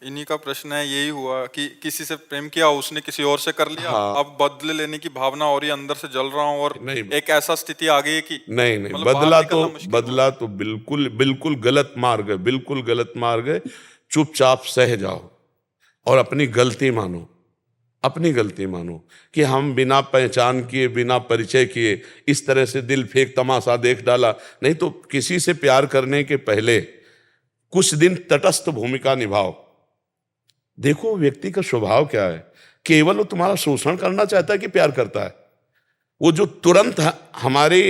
इन्हीं का प्रश्न है, यही हुआ कि किसी से प्रेम किया, उसने किसी और से कर लिया, हाँ। अब बदले लेने की भावना और ही अंदर से जल रहा हूँ, और नहीं एक ऐसा स्थिति आ गई है कि नहीं नहीं, मतलब बाहर निकलना मुश्किल हो रहा बदला तो बिल्कुल बिल्कुल गलत मार्ग है, बिल्कुल गलत मार्ग है। चुपचाप सह जाओ और अपनी गलती मानो, अपनी गलती मानो कि हम बिना पहचान किए, बिना परिचय किए इस तरह से दिल फेंक तमाशा देख डाला। नहीं तो किसी से प्यार करने के पहले कुछ दिन तटस्थ भूमिका निभाओ, देखो व्यक्ति का स्वभाव क्या है। केवल वो तुम्हारा शोषण करना चाहता है कि प्यार करता है? वो जो तुरंत हमारे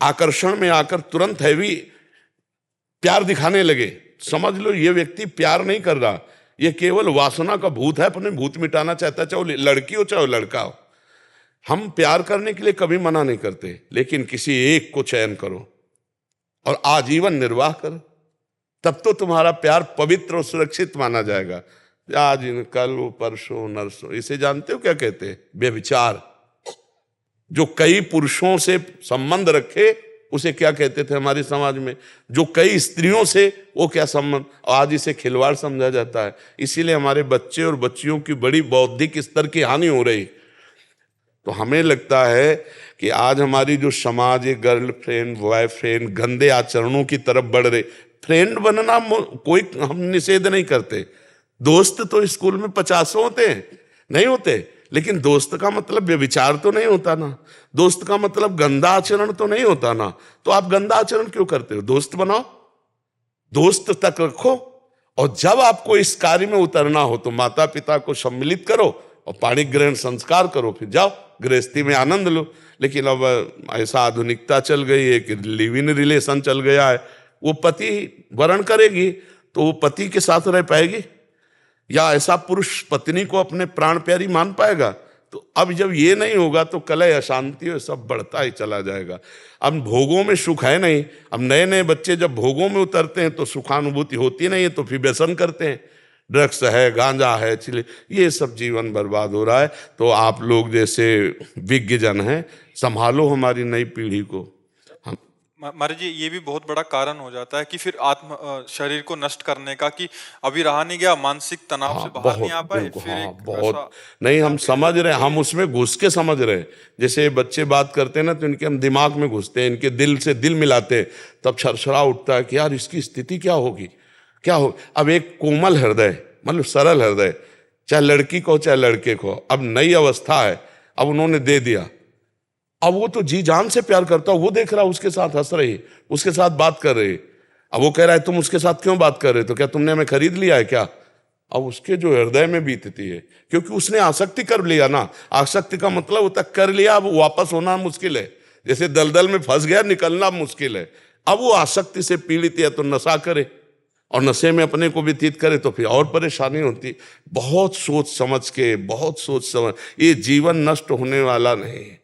आकर्षण में आकर तुरंत हैवी प्यार दिखाने लगे, समझ लो ये व्यक्ति प्यार नहीं कर रहा, ये केवल वासना का भूत है, अपने भूत मिटाना चाहता है, चाहे लड़की हो चाहे लड़का हो। हम प्यार करने के लिए कभी मना नहीं करते, लेकिन किसी एक को चयन करो और आजीवन निर्वाह करो, तब तो तुम्हारा प्यार पवित्र और सुरक्षित माना जाएगा। आज कल परसों नरसों, इसे जानते हो क्या कहते हैं? व्यभिचार। जो कई पुरुषों से संबंध रखे उसे क्या कहते थे हमारे समाज में? जो कई स्त्रियों से, वो क्या संबंध? आज इसे खिलवाड़ समझा जाता है। इसीलिए हमारे बच्चे और बच्चियों की बड़ी बौद्धिक स्तर की हानि हो रही। तो हमें लगता है कि आज हमारी जो समाज है, गर्लफ्रेंड बॉयफ्रेंड गंदे आचरणों की तरफ बढ़ रहे। फ्रेंड बनना कोई हम निषेध नहीं करते, दोस्त तो स्कूल में 50 होते हैं, नहीं होते, लेकिन दोस्त का मतलब व्यभिचार तो नहीं होता ना, दोस्त का मतलब गंदा आचरण तो नहीं होता ना। तो आप गंदा आचरण क्यों करते हो? दोस्त बनाओ, दोस्त तक रखो, और जब आपको इस कार्य में उतरना हो तो माता पिता को सम्मिलित करो और पाणी ग्रहण संस्कार करो, फिर जाओ गृहस्थी में आनंद लो। लेकिन अब ऐसा आधुनिकता चल गई है कि लिव इन रिलेशन चल गया है। वो पति वरण करेगी तो वो पति के साथ रह पाएगी, या ऐसा पुरुष पत्नी को अपने प्राण प्यारी मान पाएगा? तो अब जब ये नहीं होगा तो कलह अशांति और सब बढ़ता ही चला जाएगा। अब भोगों में सुख है नहीं। अब नए नए बच्चे जब भोगों में उतरते हैं तो सुखानुभूति होती नहीं है, तो फिर व्यसन करते हैं, ड्रग्स है, गांजा है, चिले, ये सब जीवन बर्बाद हो रहा है। तो आप लोग जैसे विज्ञ जन हैं, संभालो हमारी नई पीढ़ी को। हम महाराज जी, ये भी बहुत बड़ा कारण हो जाता है कि फिर शरीर को नष्ट करने का, कि अभी रहा नहीं गया, मानसिक तनाव से हाँ बाहर नहीं बहुत, आ पाए, बिल्कुल फिर हाँ एक बहुत। ऐसा नहीं, हम फिर समझ रहे हैं, हम उसमें घुस के समझ रहे हैं। जैसे बच्चे बात करते हैं ना, तो इनके हम दिमाग में घुसते हैं, इनके दिल से दिल मिलाते हैं, तब छरछरा उठता है कि यार इसकी स्थिति क्या होगी, क्या हो। अब एक कोमल हृदय, मतलब सरल हृदय, चाहे लड़की को चाहे लड़के को, अब नई अवस्था है, अब उन्होंने दे दिया, अब वो तो जी जान से प्यार करता, वो देख रहा उसके साथ हंस रही, उसके साथ बात कर रही, अब वो कह रहा है तुम उसके साथ क्यों बात कर रहे, तो क्या तुमने हमें खरीद लिया है क्या? अब उसके जो हृदय में बीतती है, क्योंकि उसने आसक्ति कर लिया ना। आसक्ति का मतलब होता कर लिया, अब वापस होना मुश्किल है। जैसे दलदल में फंस गया, निकलना मुश्किल है। अब वो आसक्ति से पीड़ित है, तो नशा करे और नशे में अपने को व्यतीत करे तो फिर और परेशानी होती। बहुत सोच समझ के, बहुत सोच समझ, ये जीवन नष्ट होने वाला नहीं है,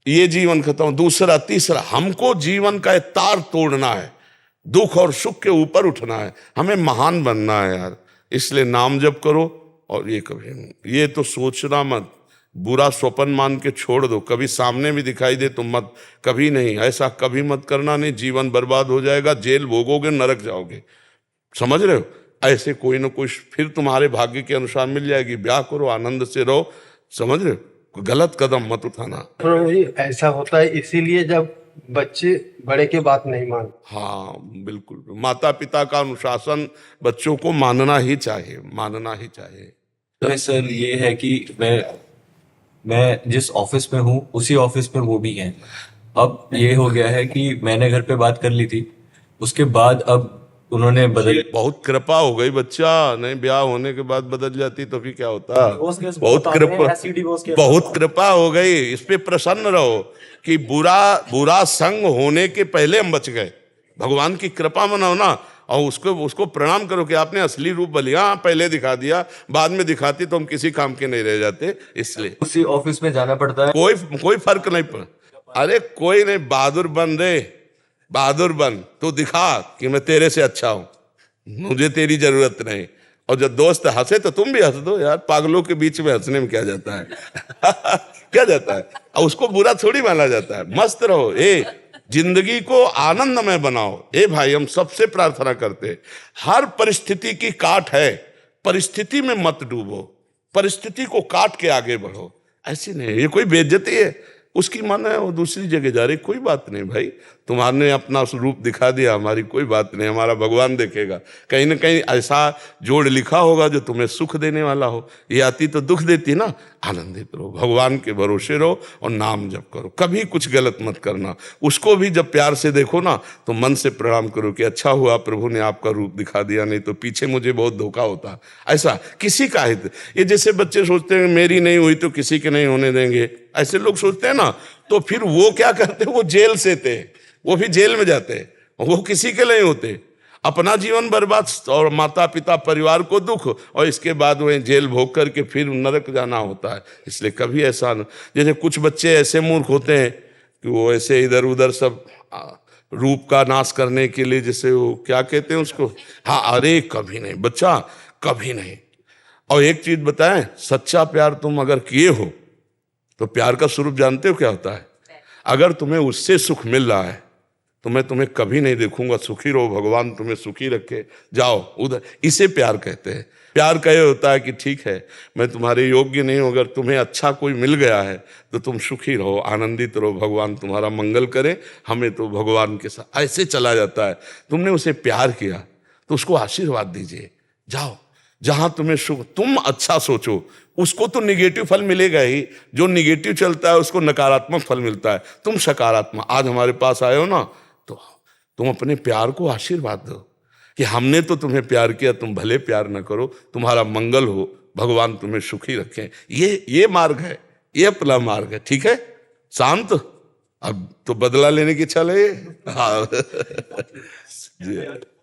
ये जीवन खत्म। दूसरा तीसरा, हमको जीवन का तार तोड़ना है, दुख और सुख के ऊपर उठना है, हमें महान बनना है यार। इसलिए नाम जप करो, और ये कभी ये तो सोचना मत, बुरा स्वप्न मान के छोड़ दो, कभी सामने भी दिखाई दे तो मत, कभी नहीं, ऐसा कभी मत करना, नहीं जीवन बर्बाद हो जाएगा, जेल भोगोगे, नरक जाओगे। समझ रहे हो? ऐसे कोई ना कोई फिर तुम्हारे भाग्य के अनुसार मिल जाएगी। ब्याह करो, आनंद से रहो। समझ रहे हो? कोई गलत कदम मत उठाना। प्रभु जी, ऐसा होता है इसीलिए जब बच्चे बड़े की बात नहीं मानते। हाँ बिल्कुल, माता पिता का अनुशासन बच्चों को मानना ही चाहिए, मानना ही चाहिए। तो सर ये है कि मैं जिस ऑफिस में हूँ उसी ऑफिस में वो भी हैं। अब ये हो गया है कि मैंने घर पे बात कर ली थी, उसके बाद अब उन्होंने बदल, बहुत कृपा हो गई बच्चा, नहीं ब्याह होने के बाद बदल जाती तो फिर क्या होता? बहुत कृपा, बहुत कृपा हो गई। इस पे प्रसन्न रहो कि बुरा संग होने के पहले हम बच गए। भगवान की कृपा मनाओ ना, और उसको प्रणाम करो कि आपने असली रूप बलिया पहले दिखा दिया, बाद में दिखाती तो हम किसी काम के नहीं रह जाते। इसलिए उसी ऑफिस में जाना पड़ता है। कोई फर्क नहीं पड़ा। अरे कोई नहीं, बहादुर बन रे, बहादुर बन, तू दिखा कि मैं तेरे से अच्छा हूं, मुझे तेरी जरूरत नहीं। और जब दोस्त हंसे तो तुम भी हंस दो यार, पागलों के बीच में हंसने में क्या जाता है? क्या जाता है? और उसको बुरा थोड़ी माना जाता है। मस्त रहो, जिंदगी को आनंदमय बनाओ। ए भाई, हम सबसे प्रार्थना करते हैं, हर परिस्थिति की काट है, परिस्थिति में मत डूबो, परिस्थिति को काट के आगे बढ़ो। ऐसी नहीं, ये कोई बेइज्जती है, उसकी मन है वो दूसरी जगह जा रही, कोई बात नहीं भाई, तुम्हारे अपना रूप दिखा दिया, हमारी कोई बात नहीं, हमारा भगवान देखेगा। कहीं ना कहीं ऐसा जोड़ लिखा होगा जो तुम्हें सुख देने वाला हो। ये आती तो दुख देती ना। आनंदित रहो, भगवान के भरोसे रहो और नाम जप करो, कभी कुछ गलत मत करना। उसको भी जब प्यार से देखो ना तो मन से प्रणाम करो कि अच्छा हुआ प्रभु ने आपका रूप दिखा दिया, नहीं तो पीछे मुझे बहुत धोखा होता। ऐसा किसी का हित, ये जैसे बच्चे सोचते हैं मेरी नहीं हुई तो किसी के नहीं होने देंगे, ऐसे लोग सोचते हैं ना, तो फिर वो क्या करते, वो जेल से थे, वो भी जेल में जाते, वो किसी के नहीं होते। अपना जीवन बर्बाद और माता पिता परिवार को दुख, और इसके बाद वह जेल भोग करके फिर नरक जाना होता है। इसलिए कभी ऐसा न, जैसे कुछ बच्चे ऐसे मूर्ख होते हैं कि वो ऐसे इधर उधर सब रूप का नाश करने के लिए, जैसे वो क्या कहते हैं उसको, हाँ, अरे कभी नहीं बच्चा, कभी नहीं। और एक चीज बताएं, सच्चा प्यार तुम अगर किए हो तो प्यार का स्वरूप जानते हो क्या होता है? अगर तुम्हें उससे सुख मिल रहा है तो मैं तुम्हें कभी नहीं देखूंगा, सुखी रहो, भगवान तुम्हें सुखी रखे, जाओ उधर, इसे प्यार कहते हैं। प्यार का ये होता है कि ठीक है मैं तुम्हारे योग्य नहीं हूं, अगर तुम्हें अच्छा कोई मिल गया है तो तुम सुखी रहो, आनंदित रहो, भगवान तुम्हारा मंगल करे, हमें तो भगवान के साथ ऐसे चला जाता है। तुमने उसे प्यार किया तो उसको आशीर्वाद दीजिए, जाओ जहां तुम्हें सुख, तुम अच्छा सोचो, उसको तो निगेटिव फल मिलेगा ही, जो निगेटिव चलता है उसको नकारात्मक फल मिलता है। तुम सकारात्मक, आज हमारे पास आए हो ना, तो तुम अपने प्यार को आशीर्वाद दो कि हमने तो तुम्हें प्यार किया, तुम भले प्यार न करो, तुम्हारा मंगल हो, भगवान तुम्हें सुखी रखें। ये मार्ग है, ये अपना मार्ग है, ठीक है। शांत, अब तो बदला लेने की इच्छा लगे। हाँ जी।